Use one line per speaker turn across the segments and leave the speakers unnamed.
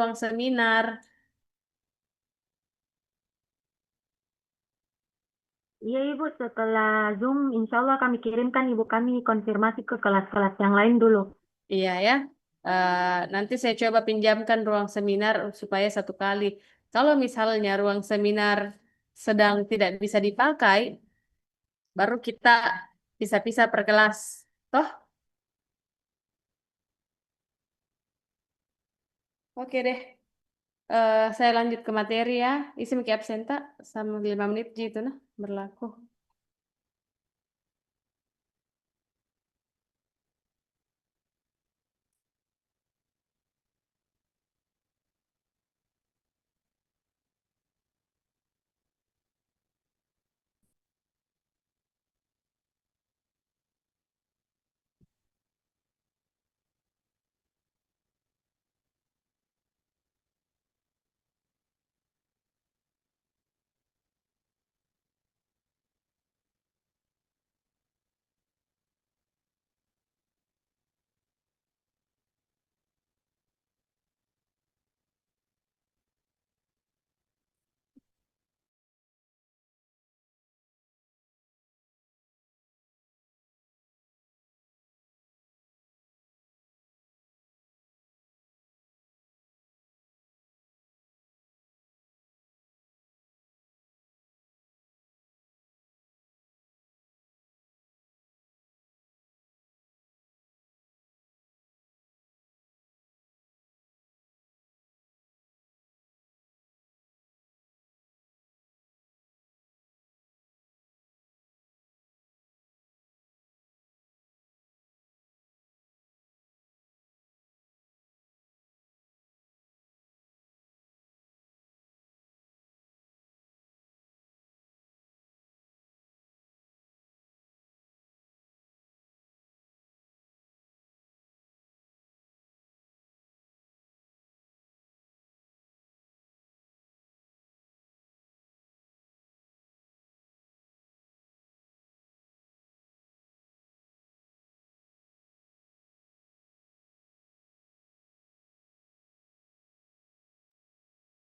ruang seminar.
Iya Ibu, setelah Zoom, insya Allah kami kirimkan Ibu kami konfirmasi ke kelas-kelas yang lain dulu.
Iya ya. Nanti saya coba pinjamkan ruang seminar supaya satu kali. Kalau misalnya ruang seminar sedang tidak bisa dipakai, baru kita pisah-pisah per kelas. Toh? Oke deh. Saya lanjut ke materi ya. Isi miki absenta sama 5 menit gitu nah berlaku.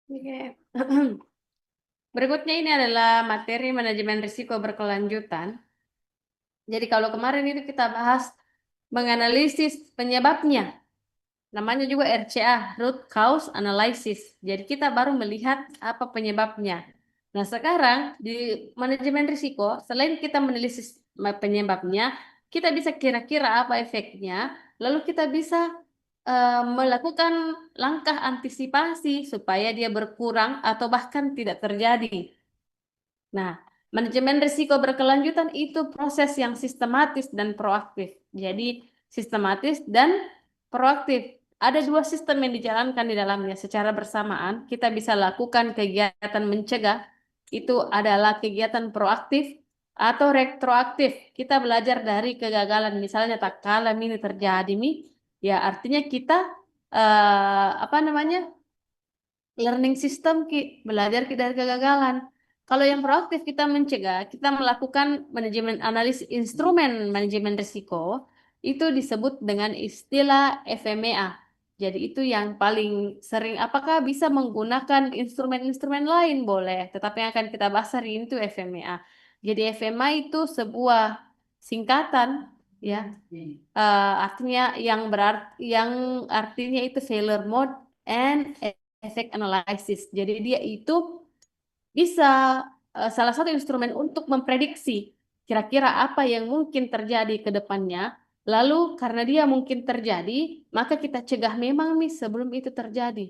Oke. Berikutnya ini adalah materi manajemen risiko berkelanjutan. Jadi kalau kemarin itu kita bahas menganalisis penyebabnya. Namanya juga RCA, root cause analysis. Jadi kita baru melihat apa penyebabnya. Nah, sekarang di manajemen risiko, selain kita meneliti penyebabnya, kita bisa kira-kira apa efeknya, lalu kita bisa melakukan langkah antisipasi supaya dia berkurang atau bahkan tidak terjadi. Nah, manajemen risiko berkelanjutan itu proses yang sistematis dan proaktif. Jadi, sistematis dan proaktif. Ada dua sistem yang dijalankan di dalamnya secara bersamaan. Kita bisa lakukan kegiatan mencegah, itu adalah kegiatan proaktif atau retroaktif. Kita belajar dari kegagalan. Misalnya, tak kala ini terjadi, ya artinya kita apa namanya? Learning system belajar dari kegagalan. Kalau yang proaktif kita mencegah, kita melakukan manajemen analis instrumen manajemen risiko, itu disebut dengan istilah FMEA. Jadi itu yang paling sering. Apakah bisa menggunakan instrumen-instrumen lain? Boleh, tetapi yang akan kita bahas hari ini itu FMEA. Jadi FMEA itu sebuah singkatan, ya. Artinya yang artinya itu failure mode and effect analysis. Jadi dia itu bisa salah satu instrumen untuk memprediksi kira-kira apa yang mungkin terjadi ke depannya. Lalu karena dia mungkin terjadi, maka kita cegah memang nih sebelum itu terjadi.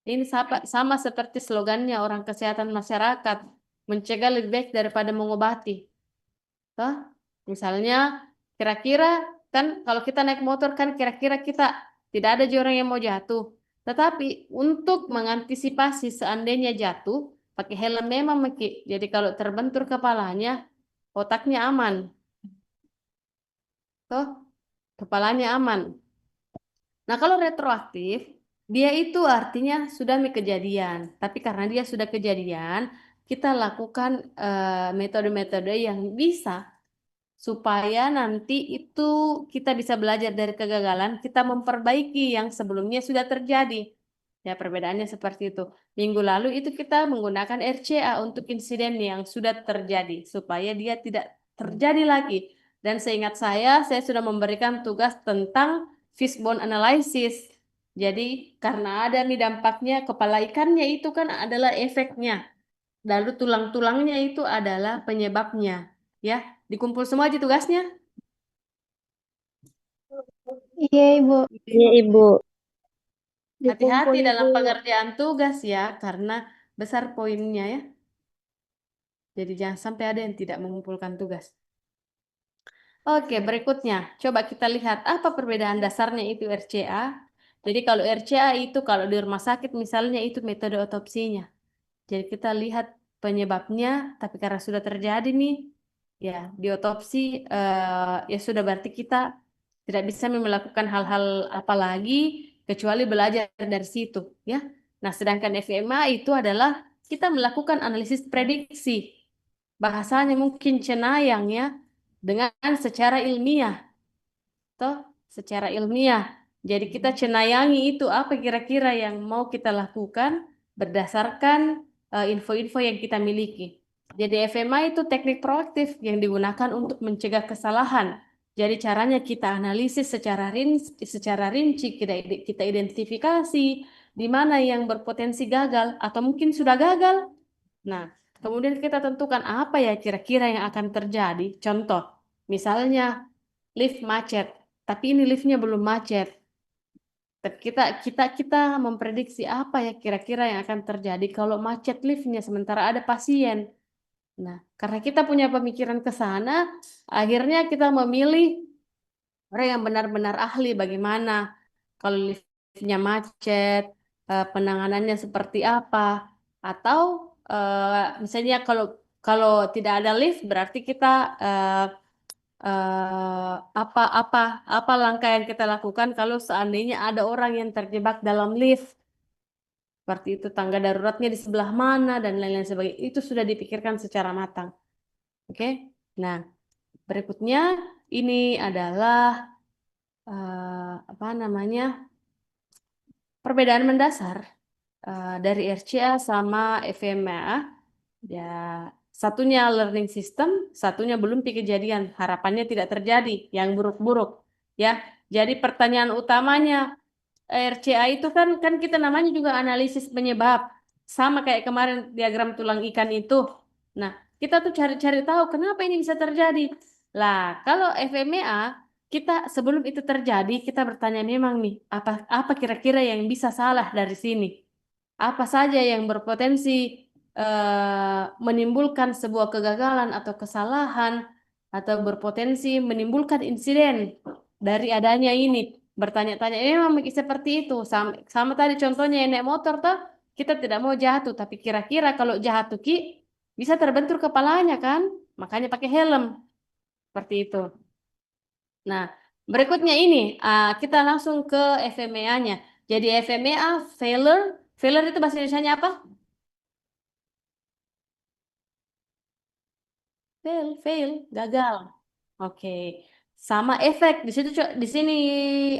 Ini sama seperti slogannya orang kesehatan masyarakat, mencegah lebih baik daripada mengobati. Toh, misalnya kira-kira kan kalau kita naik motor kan kira-kira kita tidak ada orang yang mau jatuh. Tetapi untuk mengantisipasi seandainya jatuh, pakai helm memang Meki. Jadi kalau terbentur kepalanya, otaknya aman. Toh, kepalanya aman. Nah, kalau retroaktif, dia itu artinya sudah kejadian. Tapi karena dia sudah kejadian, kita lakukan metode-metode yang bisa supaya nanti itu kita bisa belajar dari kegagalan, kita memperbaiki yang sebelumnya sudah terjadi. Ya, perbedaannya seperti itu. Minggu lalu itu kita menggunakan RCA untuk insiden yang sudah terjadi supaya dia tidak terjadi lagi. Dan seingat saya sudah memberikan tugas tentang fishbone analysis. Jadi karena ada nih dampaknya, kepala ikannya itu kan adalah efeknya. Lalu tulang-tulangnya itu adalah penyebabnya. Ya, dikumpul semua aja tugasnya.
Iya, Ibu.
Iya, Ibu.
Hati-hati
Dikumpul,
dalam
Ibu.
pengerjaan tugas ya, karena besar poinnya ya. Jadi jangan sampai ada yang tidak mengumpulkan tugas. Oke, berikutnya. Coba kita lihat apa perbedaan dasarnya itu RCA. Jadi kalau RCA itu kalau di rumah sakit misalnya itu metode otopsinya. Jadi kita lihat penyebabnya, tapi karena sudah terjadi nih, ya diotopsi, ya sudah berarti kita tidak bisa melakukan hal-hal apa lagi kecuali belajar dari situ, ya. Nah, sedangkan FMA itu adalah kita melakukan analisis prediksi, bahasanya mungkin cenayang ya, dengan secara ilmiah, toh secara ilmiah. Jadi kita cenayangi itu apa kira-kira yang mau kita lakukan berdasarkan info-info yang kita miliki. Jadi FMA itu teknik proaktif yang digunakan untuk mencegah kesalahan. Jadi caranya kita analisis secara rinci, kita identifikasi di mana yang berpotensi gagal atau mungkin sudah gagal. Nah, kemudian kita tentukan apa ya kira-kira yang akan terjadi. Contoh, misalnya lift macet, tapi ini liftnya belum macet. Tapi kita memprediksi apa ya kira-kira yang akan terjadi kalau macet liftnya sementara ada pasien. Nah, karena kita punya pemikiran ke sana, akhirnya kita memilih orang yang benar-benar ahli bagaimana kalau liftnya macet, penanganannya seperti apa, atau misalnya kalau kalau tidak ada lift berarti kita apa langkah yang kita lakukan kalau seandainya ada orang yang terjebak dalam lift, seperti itu tangga daruratnya di sebelah mana dan lain-lain sebagainya, itu sudah dipikirkan secara matang. Oke, nah berikutnya ini adalah apa namanya perbedaan mendasar dari RCA sama FMA. Ya, satunya learning system, satunya belum kejadian. Harapannya tidak terjadi yang buruk-buruk. Ya, jadi pertanyaan utamanya RCA itu kan kita namanya juga analisis penyebab. Sama kayak kemarin diagram tulang ikan itu. Nah, kita tuh cari-cari tahu kenapa ini bisa terjadi. Lah, kalau FMEA kita sebelum itu terjadi kita bertanya memang nih apa kira-kira yang bisa salah dari sini? Apa saja yang berpotensi menimbulkan sebuah kegagalan atau kesalahan atau berpotensi menimbulkan insiden dari adanya ini. Bertanya-tanya, memang seperti itu. Sama tadi contohnya yang naik motor tuh, kita tidak mau jatuh, tapi kira-kira kalau jatuh bisa terbentur kepalanya kan? Makanya pakai helm. Seperti itu. Nah, berikutnya ini, kita langsung ke FMEA-nya. Jadi FMEA, failure itu bahasa Indonesia apa? Fail, gagal. Oke. Sama efek di situ di sini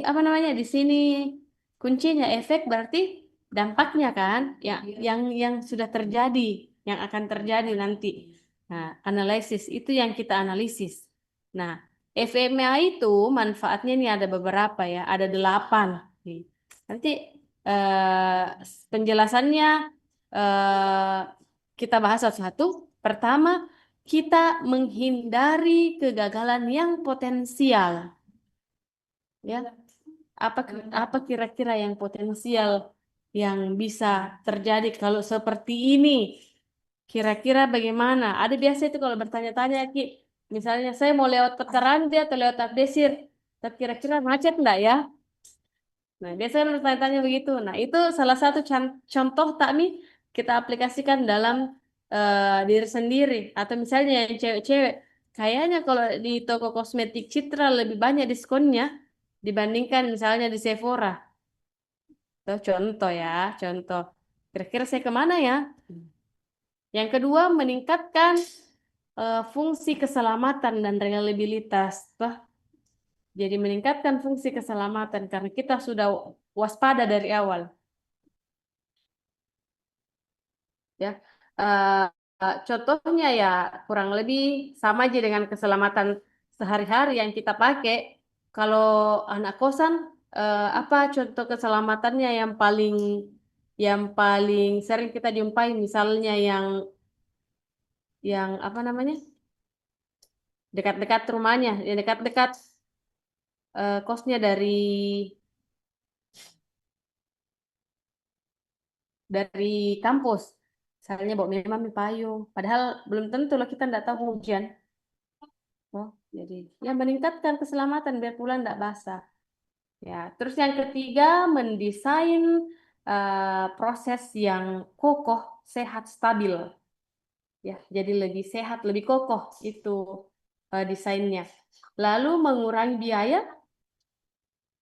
apa namanya? Di sini kuncinya efek berarti dampaknya kan yang sudah terjadi, yang akan terjadi nanti. Nah, analisis itu yang kita analisis. Nah, FMA itu manfaatnya ini ada beberapa ya, ada 8. Nih. Nanti penjelasannya kita bahas satu-satu. Pertama, kita menghindari kegagalan yang potensial. Ya, apa kira-kira yang potensial yang bisa terjadi kalau seperti ini? Kira-kira bagaimana? Ada biasa itu kalau bertanya-tanya, Ki, misalnya saya mau lewat Petarandi atau lewat Abdesir, tapi kira-kira macet enggak ya? Nah, biasanya kan bertanya-tanya begitu. Nah, itu salah satu contoh takmi kita aplikasikan dalam diri sendiri. Atau misalnya yang cewek-cewek, kayaknya kalau di toko kosmetik Citra lebih banyak diskonnya dibandingkan misalnya di Sephora. Itu contoh ya, contoh. Kira-kira saya kemana ya? Yang kedua, meningkatkan fungsi keselamatan dan reliabilitas. Jadi meningkatkan fungsi keselamatan karena kita sudah waspada dari awal. ya. Eh, Contohnya ya kurang lebih sama aja dengan keselamatan sehari-hari yang kita pakai. Kalau anak kosan, apa contoh keselamatannya yang paling sering kita jumpai, misalnya yang apa namanya, dekat-dekat rumahnya, ya dekat-dekat kosnya dari kampus. Misalnya bawa memang payung, padahal belum tentu loh, kita nggak tahu hujan. Oh, jadi ya meningkatkan keselamatan biar pulang nggak basah. Ya, terus yang ketiga mendesain proses yang kokoh, sehat, stabil. Ya, jadi lebih sehat, lebih kokoh itu desainnya. Lalu mengurangi biaya.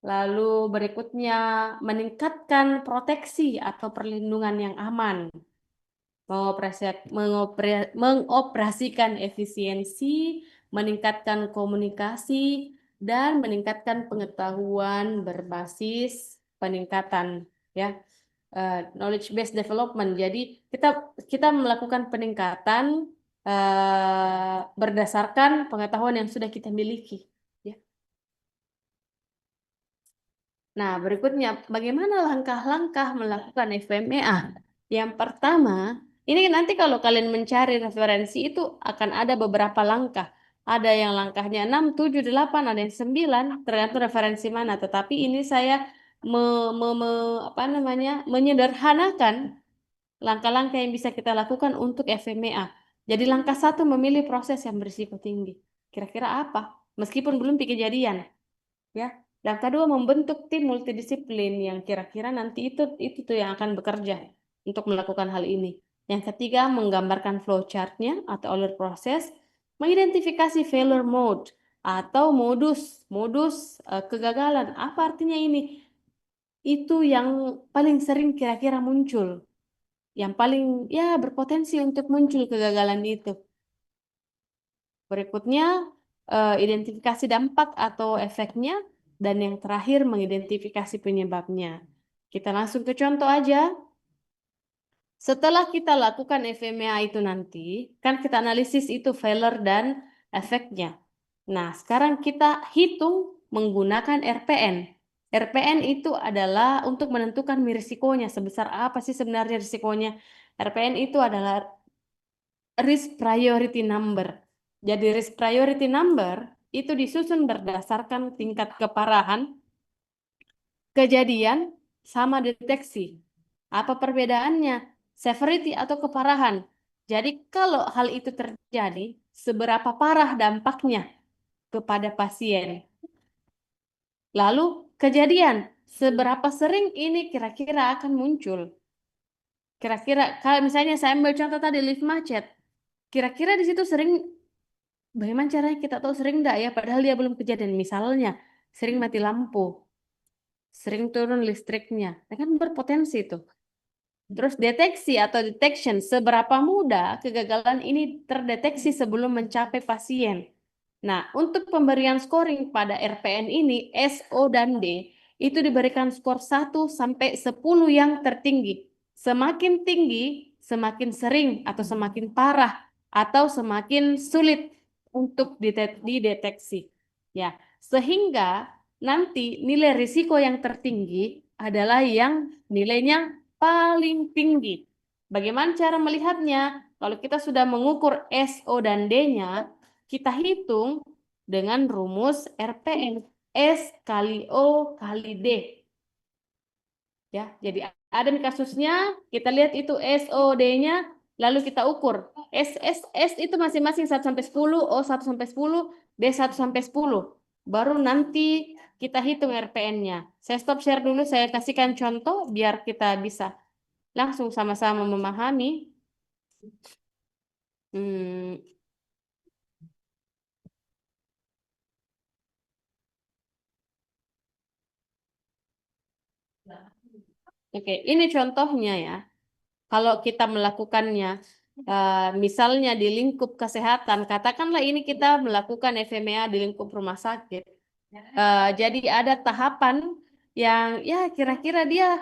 Lalu berikutnya meningkatkan proteksi atau perlindungan yang aman. Mengoperasikan efisiensi, meningkatkan komunikasi, dan meningkatkan pengetahuan berbasis peningkatan, ya, knowledge based development. Jadi kita kita melakukan peningkatan berdasarkan pengetahuan yang sudah kita miliki. Ya. Nah, berikutnya, bagaimana langkah-langkah melakukan FMEA? Yang pertama, ini nanti kalau kalian mencari referensi itu akan ada beberapa langkah. Ada yang langkahnya 6, 7, 8, ada yang 9, tergantung referensi mana. Tetapi ini saya apa namanya, menyederhanakan langkah-langkah yang bisa kita lakukan untuk FMEA. Jadi langkah satu, memilih proses yang berisiko tinggi. Kira-kira apa? Meskipun belum kejadian. Ya, yang kedua membentuk tim multidisiplin yang kira-kira nanti itu tuh yang akan bekerja untuk melakukan hal ini. Yang ketiga menggambarkan flowchartnya atau alur proses, mengidentifikasi failure mode atau modus kegagalan. Apa artinya ini? Itu yang paling sering kira-kira muncul, yang paling ya berpotensi untuk muncul kegagalan itu. Berikutnya, identifikasi dampak atau efeknya, dan yang terakhir mengidentifikasi penyebabnya. Kita langsung ke contoh aja. Setelah kita lakukan FMEA itu nanti, kan kita analisis itu failure dan efeknya. Nah, sekarang kita hitung menggunakan RPN. RPN itu adalah untuk menentukan risikonya, sebesar apa sih sebenarnya risikonya. RPN itu adalah risk priority number. Jadi risk priority number itu disusun berdasarkan tingkat keparahan, kejadian, sama deteksi. Apa perbedaannya? Severity atau keparahan. Jadi kalau hal itu terjadi, seberapa parah dampaknya kepada pasien. Lalu kejadian, seberapa sering ini kira-kira akan muncul. Kira-kira kalau misalnya saya ambil contoh tadi lift macet, kira-kira di situ sering. Bagaimana caranya kita tahu sering enggak ya? Padahal dia belum kejadian. Misalnya, sering mati lampu, sering turun listriknya. Nah, kan berpotensi itu. Terus deteksi atau detection, seberapa mudah kegagalan ini terdeteksi sebelum mencapai pasien. Nah, untuk pemberian scoring pada RPN ini, S, O, dan D, itu diberikan skor 1 sampai 10 yang tertinggi. Semakin tinggi, semakin sering atau semakin parah atau semakin sulit untuk dideteksi. Ya, sehingga nanti nilai risiko yang tertinggi adalah yang nilainya paling tinggi. Bagaimana cara melihatnya? Kalau kita sudah mengukur S, O, dan D-nya, kita hitung dengan rumus RPN. S kali O kali D. Ya, jadi ada kasusnya, kita lihat itu SOD-nya, lalu kita ukur. S itu masing-masing 1 sampai 10, O 1 sampai 10, D 1 sampai 10. Baru nanti kita hitung RPN-nya. Saya stop share dulu, saya kasihkan contoh biar kita bisa langsung sama-sama memahami. Hmm, Oke, ini contohnya ya. Kalau kita melakukannya, misalnya di lingkup kesehatan, katakanlah ini kita melakukan FMEA di lingkup rumah sakit. Jadi ada tahapan yang ya kira-kira dia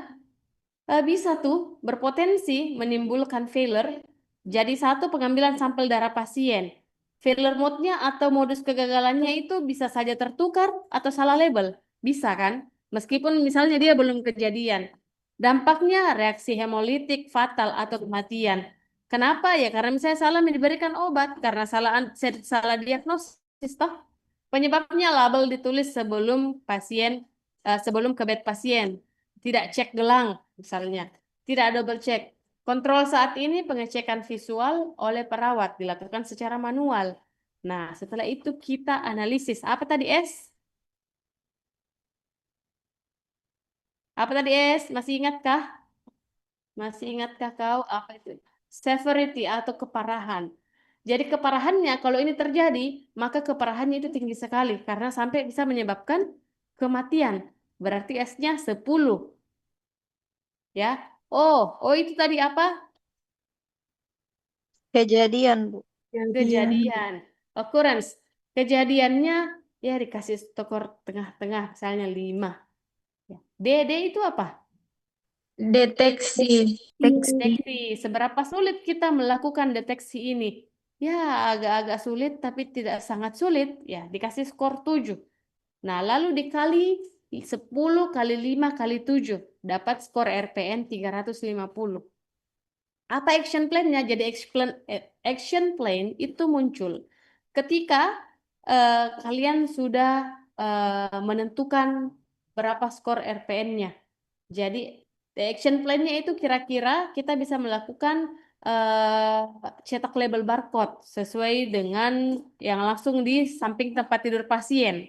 bisa tuh berpotensi menimbulkan failure. Jadi satu, pengambilan sampel darah pasien. Failure mode-nya atau modus kegagalannya itu bisa saja tertukar atau salah label. Bisa kan? Meskipun misalnya dia belum kejadian. Dampaknya reaksi hemolitik fatal atau kematian. Kenapa ya? Karena misalnya salah diberikan obat, karena salah diagnosis toh. Penyebabnya label ditulis sebelum ke bed pasien. Tidak cek gelang misalnya. Tidak double check. Kontrol saat ini pengecekan visual oleh perawat dilakukan secara manual. Nah, setelah itu kita analisis. Apa tadi S? Apa tadi S? Masih ingatkah? Masih ingatkah kau apa itu? Severity atau keparahan. Jadi keparahannya kalau ini terjadi, maka keparahannya itu tinggi sekali karena sampai bisa menyebabkan kematian. Berarti S-nya 10. Ya. Oh itu tadi apa?
Kejadian, Bu.
Kejadian. Occurrence. Kejadiannya ya dikasih skor tengah-tengah misalnya 5. Ya. D itu apa?
Deteksi.
Deteksi. Seberapa sulit kita melakukan deteksi ini? Ya, agak-agak sulit tapi tidak sangat sulit. Ya, dikasih skor 7. Nah, lalu dikali 10 kali 5 kali 7. Dapat skor RPN 350. Apa action plan-nya? Jadi action plan itu muncul ketika kalian sudah menentukan berapa skor RPN-nya. Jadi action plan-nya itu kira-kira kita bisa melakukan cetak label barcode sesuai dengan yang langsung di samping tempat tidur pasien.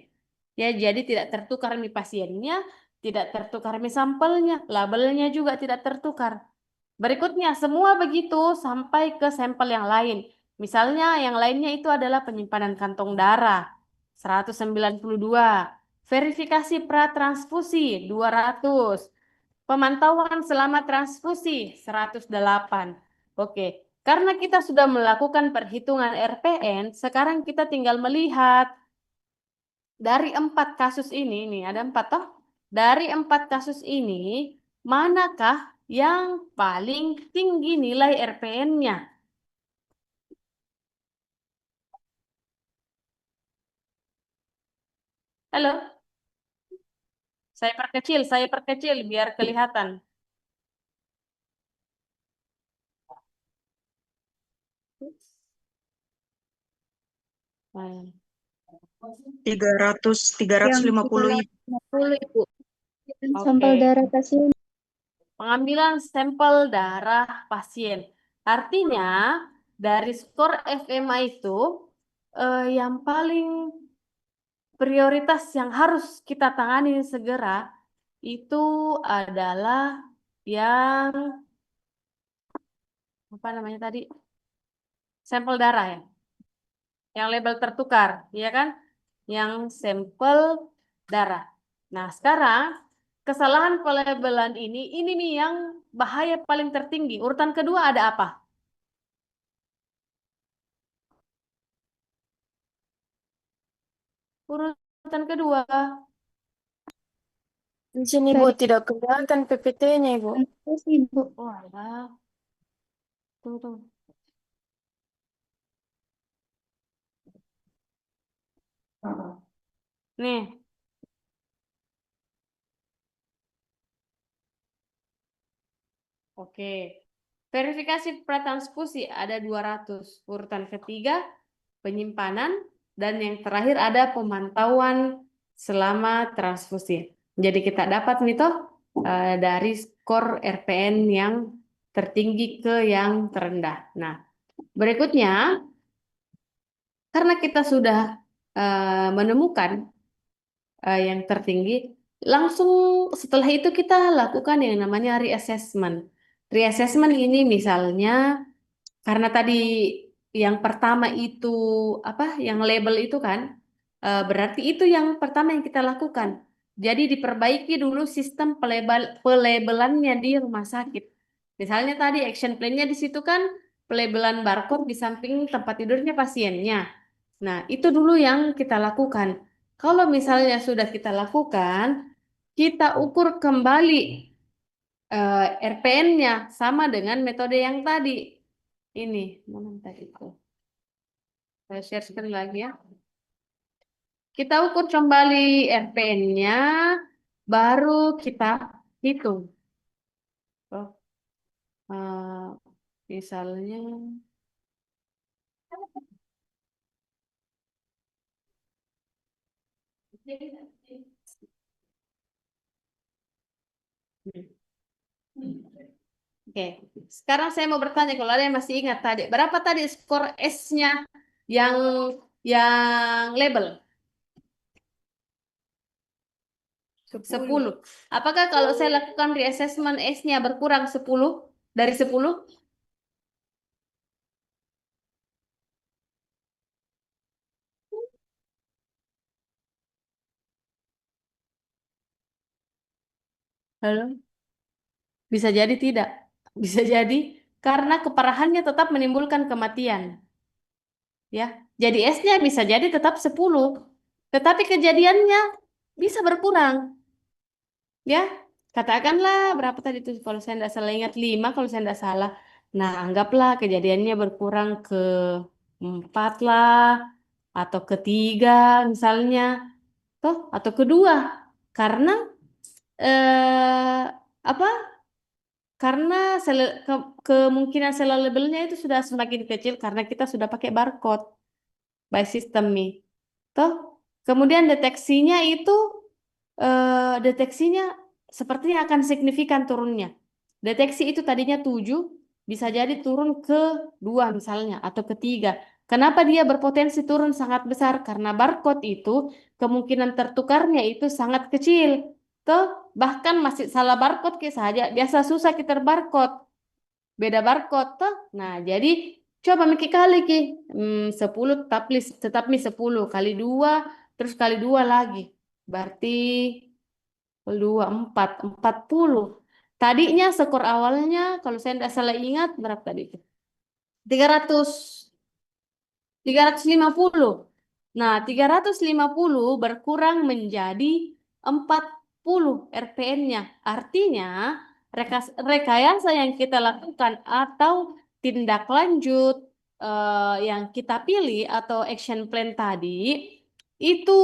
Ya, jadi tidak tertukar pasiennya, tidak tertukar sampelnya, labelnya juga tidak tertukar. Berikutnya, semua begitu sampai ke sampel yang lain. Misalnya yang lainnya itu adalah penyimpanan kantong darah, 192. Verifikasi pratransfusi, 200. Pemantauan selama transfusi, 108. Oke, karena kita sudah melakukan perhitungan RPN, sekarang kita tinggal melihat dari 4 kasus ini, nih ada 4 toh. Dari 4 kasus ini, manakah yang paling tinggi nilai RPN-nya? Halo, saya perkecil biar kelihatan. Nah,
350 Ibu.
50, Ibu.
Sampel
Oke.
darah pasien.
Pengambilan sampel darah pasien. Artinya, dari skor FMA itu, yang paling prioritas yang harus kita tangani segera itu adalah yang apa namanya tadi? Sampel darah ya. Yang label tertukar, ya kan? Yang sampel darah. Nah, sekarang kesalahan pelabelan ini nih yang bahaya paling tertinggi. Urutan kedua ada apa? Urutan kedua.
Di sini, Bu, tidak kelihatan PPT-nya, Ibu.
Terus Ibu.
Oh, alah. Tunggu. Nih, oke. Verifikasi pratransfusi ada 200. Urutan ketiga, penyimpanan. Dan yang terakhir ada pemantauan selama transfusi. Jadi kita dapat nih toh dari skor RPN yang tertinggi ke yang terendah. Nah, berikutnya, karena kita sudah menemukan yang tertinggi, langsung setelah itu kita lakukan yang namanya reassessment. Reassessment ini misalnya karena tadi yang pertama itu apa? Yang label itu kan berarti itu yang pertama yang kita lakukan. Jadi diperbaiki dulu sistem pelabelannya di rumah sakit. Misalnya tadi action plan-nya di situ kan pelabelan barcode di samping tempat tidurnya pasiennya. Nah, itu dulu yang kita lakukan. Kalau misalnya sudah kita lakukan, kita ukur kembali RPN-nya sama dengan metode yang tadi. Ini, mana tadi itu? Saya share sekali lagi ya. Kita ukur kembali RPN-nya, baru kita hitung. Oh, misalnya, oke, sekarang saya mau bertanya kalau ada yang masih ingat tadi, berapa tadi skor S-nya yang label? 10. Apakah kalau saya lakukan reassessment S-nya berkurang 10 dari 10? Halo? Bisa jadi tidak. Bisa jadi karena keparahannya tetap menimbulkan kematian. Ya, jadi S-nya bisa jadi tetap 10. Tetapi kejadiannya bisa berkurang. Ya, katakanlah berapa tadi itu kalau saya tidak salah ingat 5 kalau saya tidak salah. Nah, anggaplah kejadiannya berkurang ke 4 lah atau ke 3 misalnya. Toh, atau kedua. Karena apa? Karena kemungkinan sel labelnya itu sudah semakin kecil karena kita sudah pakai barcode by system nih. Toh, kemudian deteksinya sepertinya akan signifikan turunnya. Deteksi itu tadinya 7, bisa jadi turun ke 2 misalnya atau ke 3. Kenapa dia berpotensi turun sangat besar? Karena barcode itu kemungkinan tertukarnya itu sangat kecil. Toh, bahkan masih salah barcode saja. Biasa susah kita barcode. Beda barcode toh. Nah, jadi coba mikir kali 10 tetap 10 kali 2 terus kali 2 lagi. Berarti 2 40. Tadinya skor awalnya kalau saya tidak salah ingat berapa tadi itu? 350. Nah, 350 berkurang menjadi 40 RPN-nya. Artinya, rekayasa yang kita lakukan atau tindak lanjut yang kita pilih atau action plan tadi itu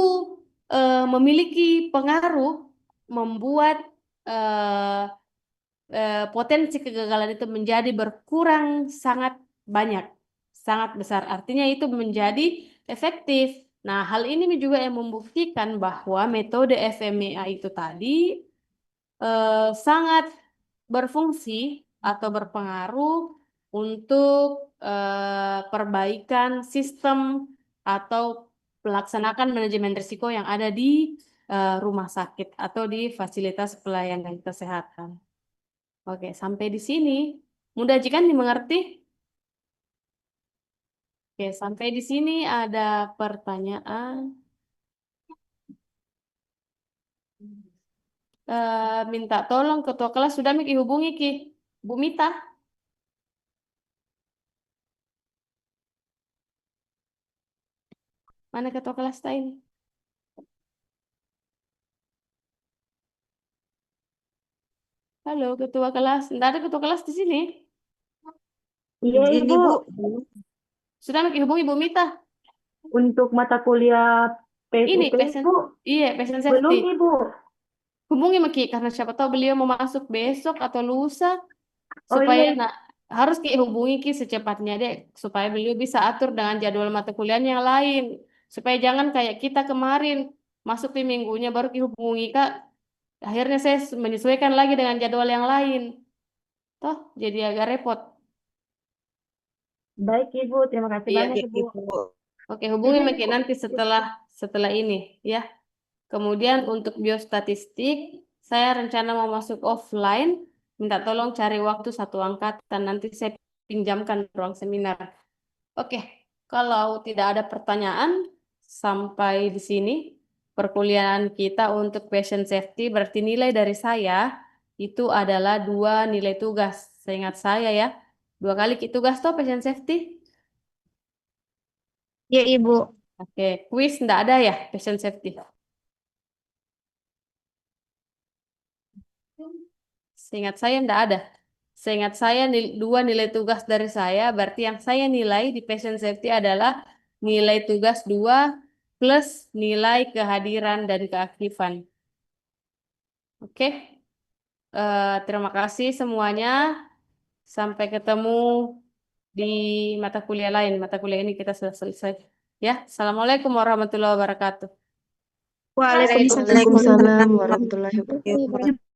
memiliki pengaruh membuat eh, potensi kegagalan itu menjadi berkurang sangat banyak, sangat besar. Artinya itu menjadi efektif. Nah, hal ini juga yang membuktikan bahwa metode FMEA itu tadi sangat berfungsi atau berpengaruh untuk perbaikan sistem atau melaksanakan manajemen risiko yang ada di rumah sakit atau di fasilitas pelayanan kesehatan. Oke, sampai di sini. Mudah jika dimengerti? Oke, sampai di sini ada pertanyaan. Minta tolong ketua kelas sudah Miki hubungi Ki. Bu Mita. Mana ketua kelas ini? Halo, ketua kelas. Tidak ada ketua kelas di sini.
Iya,
Ini,
Ibu.
Bu.
Sudah Miki hubungi Bu Mita.
Untuk mata kuliah
Ini
PSUP,
passion.
Ibu.
Iya, passion
Belum,
safety.
Ibu.
Hubungi Miki karena siapa tahu beliau mau masuk besok atau lusa
Oh
supaya
iya,
harus Ki hubungi Ki secepatnya deh supaya beliau bisa atur dengan jadwal mata kuliah yang lain supaya jangan kayak kita kemarin masuk di minggunya baru Ki hubungi Kak, akhirnya saya menyesuaikan lagi dengan jadwal yang lain toh jadi agak repot.
baik Ibu. Terima kasih
Iya.
banyak Ibu.
Oke, hubungi
Ini,
Miki
Ibu.
nanti setelah ini ya. Kemudian untuk biostatistik, saya rencana mau masuk offline, minta tolong cari waktu satu angkatan, nanti saya pinjamkan ruang seminar. Oke, kalau tidak ada pertanyaan, sampai di sini perkuliahan kita untuk patient safety, berarti nilai dari saya itu adalah 2 nilai tugas. Seingat saya ya, 2 kali tugas toh patient safety.
Ya, Ibu.
Oke, quiz enggak ada ya patient safety. Seingat saya enggak ada. Seingat saya dua nilai tugas dari saya, berarti yang saya nilai di patient safety adalah nilai tugas 2 plus nilai kehadiran dan keaktifan. Oke. Terima kasih semuanya. Sampai ketemu di mata kuliah lain. Mata kuliah ini kita sudah selesai. Ya, Assalamualaikum warahmatullahi wabarakatuh.
Waalaikumsalam
Waalaikumsalam warahmatullahi wabarakatuh.
warahmatullahi wabarakatuh.